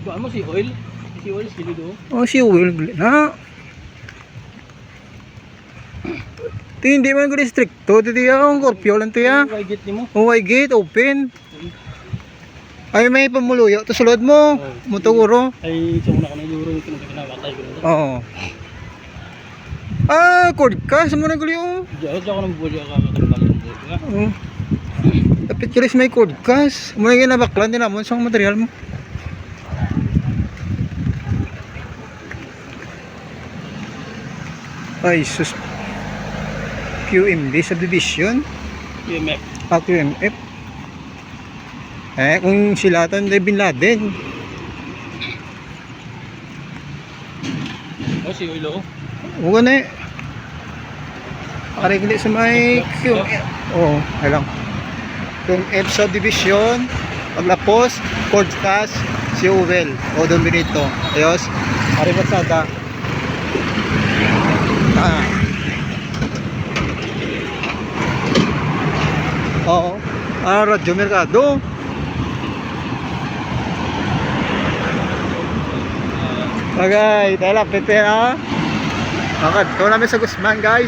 Kuha mo si oil. Si oil, si Lido. Oh, si Will na. Ti hindi man ko restricto, ti ang Scorpio lang ti ya. May gate ni mo. Oh, my gate open. Ay may pamuluyo to sulod mo. Mutuguro. Ay, sa una ka ng euro yung pinagkakinabatay ko nito. Oo. Ah, cord ka sa mo naguliyo. Diyan ako ng buhay kakakalimbag ng buhay. Oh. Dapat kilis may cord kas. Mo na ginabaklan din namon sa material mo. Ay, sus. QMB subdivision. UMF. QMF. Kung silatan de Bin Laden. O, si oil o. Huwag na eh. Pakarigli sa may QMF. Oo, ay lang. QMF subdivision. Paglapos, podcast, si Uwel. O, Dominito. Ayos. Aribatsada. Oo. Radyo Mercado. Okay, dahil lapit na. Ito namin sa Guzman guys.